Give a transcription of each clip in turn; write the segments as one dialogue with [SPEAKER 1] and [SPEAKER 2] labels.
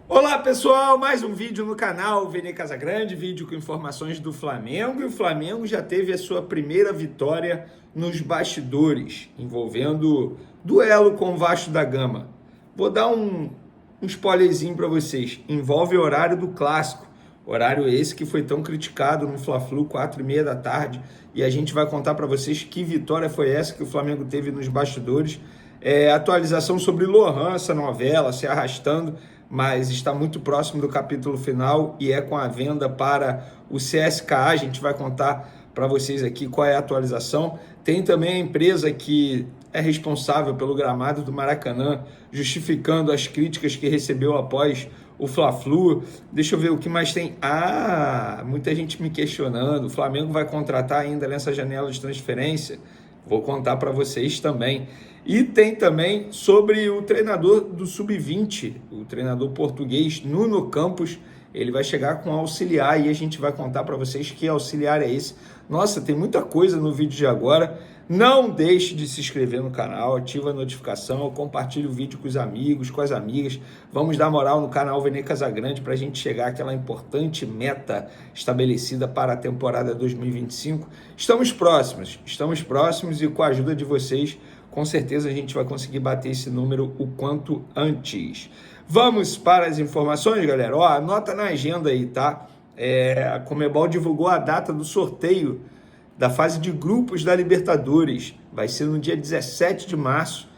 [SPEAKER 1] Olá pessoal, mais um vídeo no canal Vene Casagrande, vídeo com informações do Flamengo, e o Flamengo já teve a sua primeira vitória nos bastidores, envolvendo duelo com o Vasco da Gama. Vou dar um spoilerzinho para vocês, envolve o horário do clássico, horário esse que foi tão criticado no Fla-Flu, 4h30 da tarde, e a gente vai contar para vocês que vitória foi essa que o Flamengo teve nos bastidores. Atualização sobre Lohan, essa novela se arrastando, mas está muito próximo do capítulo final e é com a venda para o CSKA. A gente vai contar para vocês aqui qual é a atualização. Tem também a empresa que é responsável pelo gramado do Maracanã, justificando as críticas que recebeu após o Fla-Flu. Deixa eu ver o que mais tem. Muita gente me questionando, o Flamengo vai contratar ainda nessa janela de transferência? Vou contar para vocês também. E tem também sobre o treinador do Sub-20, o treinador português Nuno Campos. Ele vai chegar com auxiliar e a gente vai contar para vocês que auxiliar é esse. Nossa, tem muita coisa no vídeo de agora. Não deixe de se inscrever no canal, ativa a notificação, compartilhe o vídeo com os amigos, com as amigas. Vamos dar moral no canal Vene Casagrande para a gente chegar àquela importante meta estabelecida para a temporada 2025. Estamos próximos e com a ajuda de vocês, com certeza a gente vai conseguir bater esse número o quanto antes. Vamos para as informações, galera. Anota na agenda aí, tá? A Conmebol divulgou a data do sorteio da fase de grupos da Libertadores. Vai ser no dia 17 de março,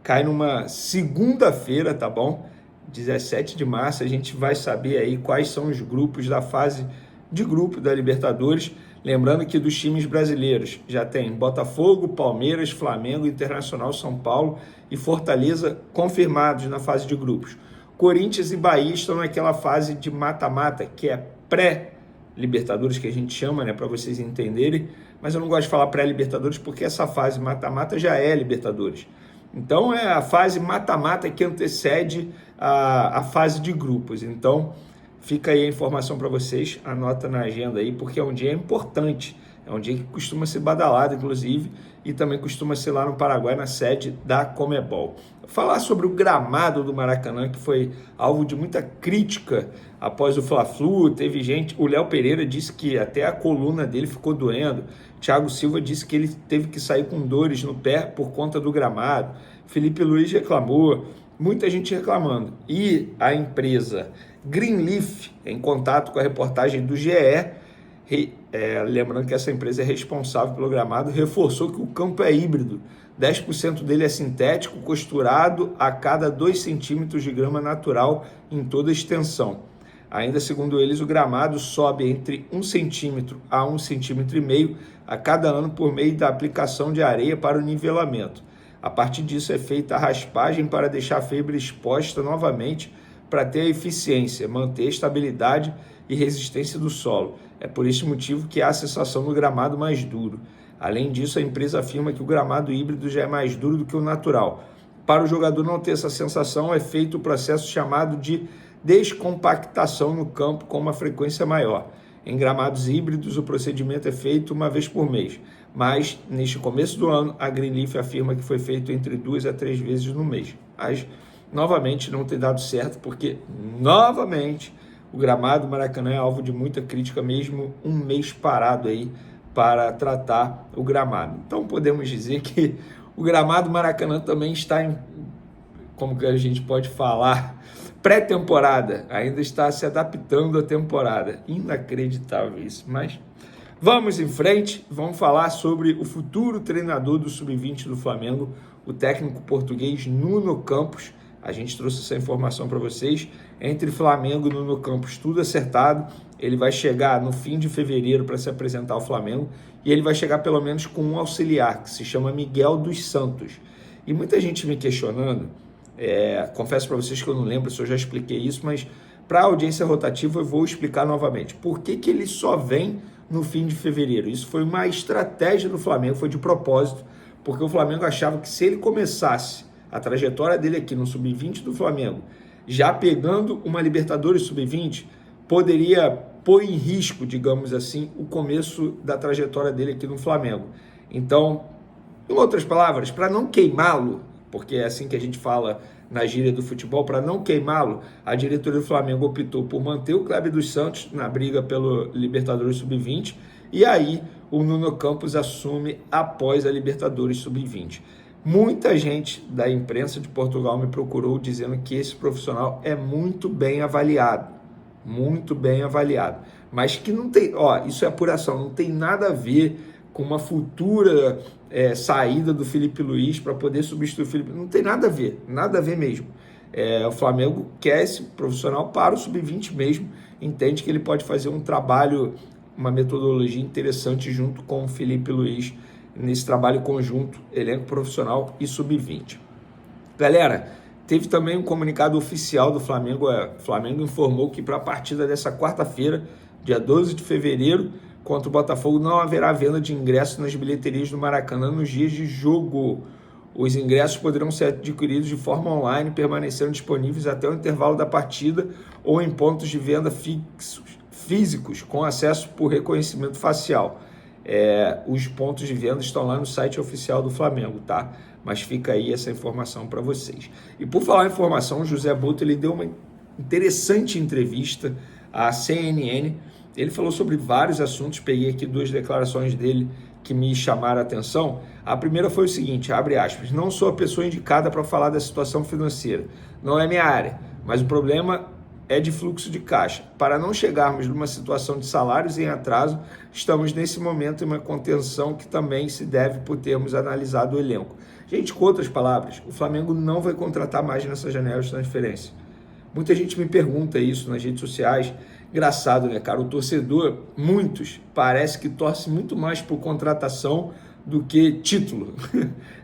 [SPEAKER 1] cai numa segunda-feira, tá bom? 17 de março a gente vai saber aí quais são os grupos da fase de grupo da Libertadores. Lembrando que dos times brasileiros já tem Botafogo, Palmeiras, Flamengo, Internacional, São Paulo e Fortaleza confirmados na fase de grupos. Corinthians e Bahia estão naquela fase de mata-mata, que é pré-Libertadores, que a gente chama, né, para vocês entenderem, mas eu não gosto de falar pré-Libertadores porque essa fase mata-mata já é Libertadores. Então é a fase mata-mata que antecede a fase de grupos. Então fica aí a informação para vocês, anota na agenda aí, porque é um dia importante, é um dia que costuma ser badalado, inclusive, e também costuma ser lá no Paraguai, na sede da Conmebol. Falar sobre o gramado do Maracanã, que foi alvo de muita crítica após o Fla-Flu. Teve gente, o Léo Pereira disse que até a coluna dele ficou doendo, Thiago Silva disse que ele teve que sair com dores no pé por conta do gramado, Felipe Luiz reclamou, muita gente reclamando. E a empresa Greenleaf, em contato com a reportagem do GE, lembrando que essa empresa é responsável pelo gramado, reforçou que o campo é híbrido, 10% dele é sintético, costurado a cada 2 centímetros de grama natural em toda a extensão. Ainda segundo eles, o gramado sobe entre 1 centímetro a 1,5 centímetros a cada ano por meio da aplicação de areia para o nivelamento. A partir disso é feita a raspagem para deixar a fibra exposta novamente para ter a eficiência, manter a estabilidade e resistência do solo. É por esse motivo que há a sensação do gramado mais duro. Além disso, a empresa afirma que o gramado híbrido já é mais duro do que o natural. Para o jogador não ter essa sensação, é feito o processo chamado de descompactação no campo com uma frequência maior. Em gramados híbridos, o procedimento é feito uma vez por mês, mas neste começo do ano, a Greenleaf afirma que foi feito entre 2 a 3 vezes no mês. Mas, novamente, não tem dado certo, porque, novamente, o gramado do Maracanã é alvo de muita crítica, mesmo um mês parado aí para tratar o gramado. Então, podemos dizer que o gramado do Maracanã também está em, como que a gente pode falar, pré-temporada, ainda está se adaptando à temporada. Inacreditável isso, mas vamos em frente, vamos falar sobre o futuro treinador do Sub-20 do Flamengo, o técnico português Nuno Campos. A gente trouxe essa informação para vocês. Entre Flamengo e Nuno Campos, tudo acertado. Ele vai chegar no fim de fevereiro para se apresentar ao Flamengo e ele vai chegar pelo menos com um auxiliar, que se chama Miguel dos Santos. E muita gente me questionando, confesso para vocês que eu não lembro se eu já expliquei isso, mas para a audiência rotativa eu vou explicar novamente. Por que ele só vem no fim de fevereiro? Isso foi uma estratégia do Flamengo, foi de propósito, porque o Flamengo achava que se ele começasse a trajetória dele aqui no Sub-20 do Flamengo, já pegando uma Libertadores Sub-20, poderia pôr em risco, digamos assim, o começo da trajetória dele aqui no Flamengo. Então, em outras palavras, para não queimá-lo, porque é assim que a gente fala na gíria do futebol, para não queimá-lo, a diretoria do Flamengo optou por manter o Cléber dos Santos na briga pelo Libertadores Sub-20, e aí o Nuno Campos assume após a Libertadores Sub-20. Muita gente da imprensa de Portugal me procurou dizendo que esse profissional é muito bem avaliado, mas que não tem, isso é apuração, não tem nada a ver com uma futura saída do Felipe Luiz para poder substituir o Felipe, não tem nada a ver mesmo. O Flamengo quer esse profissional para o Sub-20 mesmo, entende que ele pode fazer um trabalho, uma metodologia interessante junto com o Felipe Luiz, nesse trabalho conjunto, elenco profissional e Sub-20. Galera, teve também um comunicado oficial do Flamengo. O Flamengo informou que para a partida dessa quarta-feira, dia 12 de fevereiro, contra o Botafogo, não haverá venda de ingressos nas bilheterias do Maracanã nos dias de jogo. Os ingressos poderão ser adquiridos de forma online, permanecendo disponíveis até o intervalo da partida ou em pontos de venda físicos, com acesso por reconhecimento facial. Os pontos de venda estão lá no site oficial do Flamengo, tá? Mas fica aí essa informação para vocês. E por falar em informação, o José Boto, ele deu uma interessante entrevista à CNN. Ele falou sobre vários assuntos, peguei aqui 2 declarações dele que me chamaram a atenção. A primeira foi o seguinte, abre aspas, não sou a pessoa indicada para falar da situação financeira, não é minha área, mas o problema é de fluxo de caixa. Para não chegarmos numa situação de salários em atraso, estamos nesse momento em uma contenção que também se deve por termos analisado o elenco. Gente, com outras palavras, o Flamengo não vai contratar mais nessa janela de transferência. Muita gente me pergunta isso nas redes sociais. Engraçado, né, cara? O torcedor, muitos, parece que torce muito mais por contratação do que título.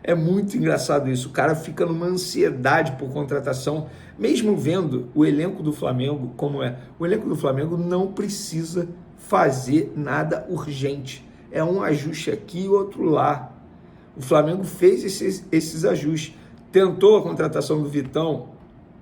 [SPEAKER 1] É muito engraçado isso. O cara fica numa ansiedade por contratação, mesmo vendo o elenco do Flamengo como é. O elenco do Flamengo não precisa fazer nada urgente. É um ajuste aqui e outro lá. O Flamengo fez esses ajustes. Tentou a contratação do Vitão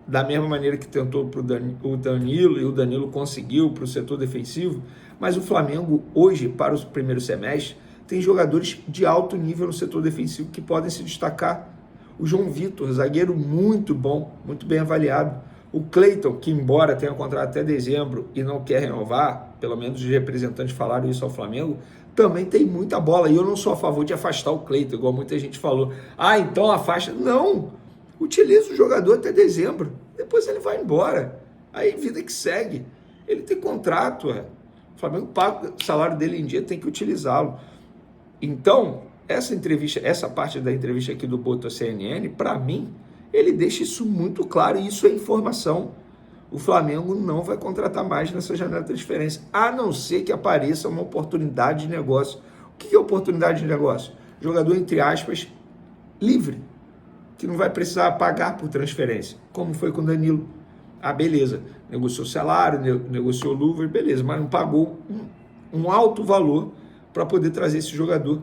[SPEAKER 1] da mesma maneira que tentou para o Danilo, e o Danilo conseguiu para o setor defensivo, mas o Flamengo hoje, para o primeiro semestre, tem jogadores de alto nível no setor defensivo que podem se destacar. O João Vitor, zagueiro muito bom, muito bem avaliado. O Cleiton, que embora tenha contrato até dezembro e não quer renovar, pelo menos os representantes falaram isso ao Flamengo, também tem muita bola. E eu não sou a favor de afastar o Cleiton, igual muita gente falou. Então afasta. Não! Utiliza o jogador até dezembro, depois ele vai embora. Aí vida que segue. Ele tem contrato, O Flamengo paga o salário dele em dia, tem que utilizá-lo. Então, essa parte da entrevista aqui do Boto à CNN, para mim, ele deixa isso muito claro, e isso é informação. O Flamengo não vai contratar mais nessa janela de transferência, a não ser que apareça uma oportunidade de negócio. O que é oportunidade de negócio? Jogador, entre aspas, livre, que não vai precisar pagar por transferência, como foi com o Danilo. Beleza, negociou salário, negociou luva, beleza, mas não pagou um alto valor para poder trazer esse jogador.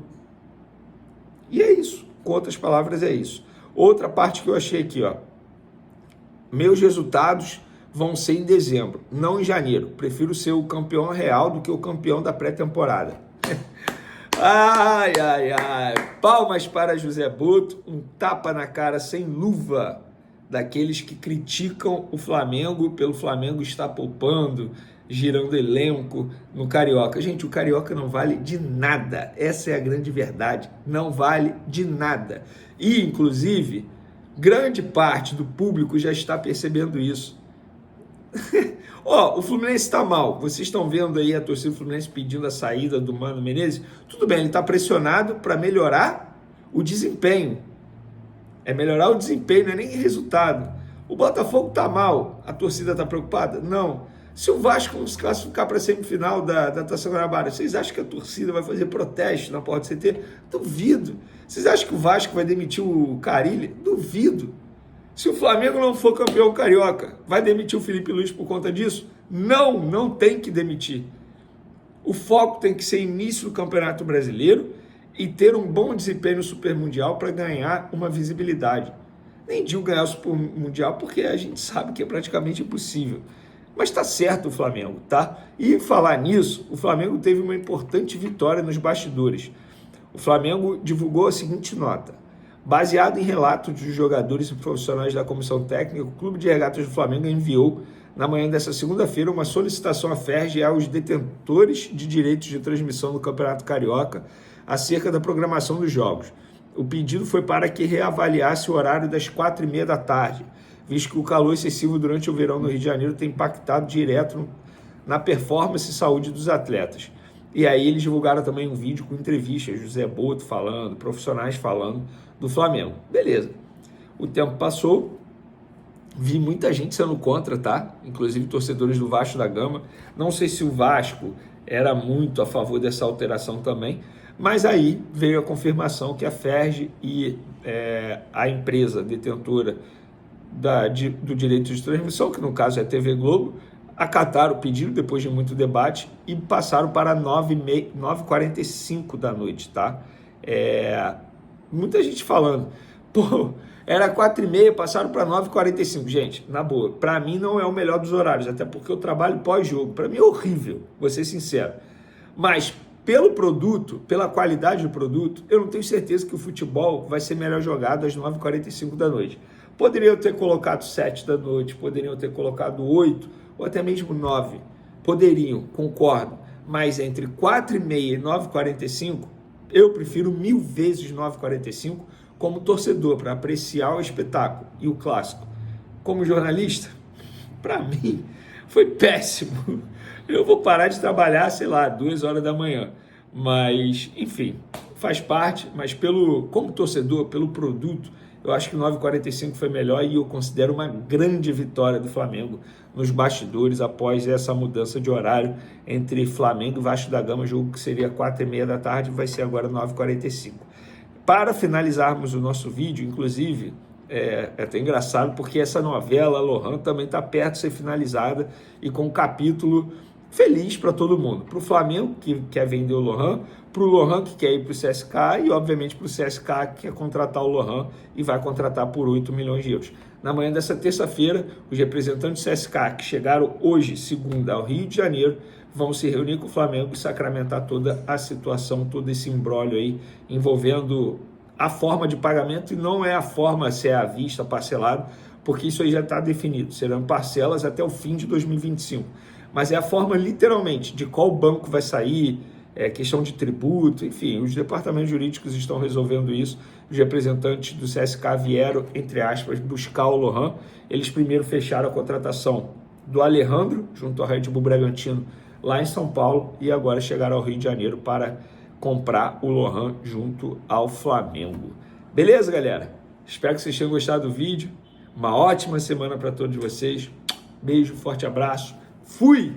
[SPEAKER 1] E é isso, com outras palavras é isso. Outra parte que eu achei aqui, meus resultados vão ser em dezembro, não em janeiro. Prefiro ser o campeão real do que o campeão da pré-temporada. Ai, palmas para José Boto, um tapa na cara sem luva daqueles que criticam o Flamengo pelo Flamengo estar poupando, girando elenco no Carioca. Gente, o Carioca não vale de nada, essa é a grande verdade, não vale de nada. E, inclusive, grande parte do público já está percebendo isso. O Fluminense está mal. Vocês estão vendo aí a torcida do Fluminense pedindo a saída do Mano Menezes? Tudo bem, ele está pressionado para melhorar o desempenho. É melhorar o desempenho, não é nem resultado. O Botafogo está mal. A torcida está preocupada? Não. Se o Vasco não se classificar para a semifinal da Taça Guanabara, vocês acham que a torcida vai fazer protesto na porta do CT? Duvido. Vocês acham que o Vasco vai demitir o Carille? Duvido. Se o Flamengo não for campeão carioca, vai demitir o Felipe Luiz por conta disso? Não tem que demitir. O foco tem que ser início do Campeonato Brasileiro e ter um bom desempenho no Super Mundial para ganhar uma visibilidade. Nem digo ganhar o Super Mundial porque a gente sabe que é praticamente impossível. Mas tá certo o Flamengo, tá? E falar nisso, o Flamengo teve uma importante vitória nos bastidores. O Flamengo divulgou a seguinte nota: Baseado em relatos dos jogadores e profissionais da comissão técnica, o Clube de Regatas do Flamengo enviou, na manhã dessa segunda-feira, uma solicitação à FERJ e aos detentores de direitos de transmissão do Campeonato Carioca acerca da programação dos jogos. O pedido foi para que reavaliasse o horário das 4h30 da tarde, visto que o calor excessivo durante o verão no Rio de Janeiro tem impactado direto na performance e saúde dos atletas. E aí eles divulgaram também um vídeo com entrevistas, José Boto falando, profissionais falando do Flamengo. Beleza. O tempo passou, vi muita gente sendo contra, tá? Inclusive torcedores do Vasco da Gama. Não sei se o Vasco era muito a favor dessa alteração também, mas aí veio a confirmação que a FERJ e a empresa detentora do direito de transmissão, que no caso é a TV Globo, acataram o pedido depois de muito debate e passaram para 9h45 da noite, tá? Muita gente falando, pô, era 4h30, passaram para 9h45. Gente, na boa, para mim não é o melhor dos horários, até porque eu trabalho pós-jogo. Para mim é horrível, vou ser sincero. Mas pelo produto, pela qualidade do produto, eu não tenho certeza que o futebol vai ser melhor jogado às 9h45 da noite. Poderiam ter colocado 7 da noite, poderiam ter colocado 8 ou até mesmo 9. Poderiam, concordo. Mas entre 4h30 e 9h45, eu prefiro 1000 vezes 9h45 como torcedor, para apreciar o espetáculo e o clássico. Como jornalista, para mim, foi péssimo. Eu vou parar de trabalhar, sei lá, 2 horas da manhã. Mas, enfim, faz parte. Mas como torcedor, pelo produto, eu acho que o 9h45 foi melhor e eu considero uma grande vitória do Flamengo nos bastidores após essa mudança de horário entre Flamengo e Vasco da Gama, jogo que seria 4h30 da tarde, vai ser agora 9h45. Para finalizarmos o nosso vídeo, inclusive, é até engraçado porque essa novela, Lohan, também está perto de ser finalizada e com um capítulo feliz para todo mundo. Para o Flamengo, que quer vender o Lohan, para o Lohan, que quer ir para o CSK e, obviamente, para o CSK, que quer contratar o Lohan e vai contratar por 8 milhões de euros. Na manhã dessa terça-feira, os representantes do CSK, que chegaram hoje, segunda, ao Rio de Janeiro, vão se reunir com o Flamengo e sacramentar toda a situação, todo esse imbróglio aí, envolvendo a forma de pagamento, e não é a forma se é à vista, parcelado, porque isso aí já está definido, serão parcelas até o fim de 2025. Mas é a forma, literalmente, de qual banco vai sair, questão de tributo, enfim, os departamentos jurídicos estão resolvendo isso. Os representantes do CSK vieram, entre aspas, buscar o Lohan. Eles primeiro fecharam a contratação do Alejandro, junto ao Red Bull Bragantino, lá em São Paulo, e agora chegaram ao Rio de Janeiro para comprar o Lohan junto ao Flamengo. Beleza, galera? Espero que vocês tenham gostado do vídeo. Uma ótima semana para todos vocês. Beijo, forte abraço. Fui!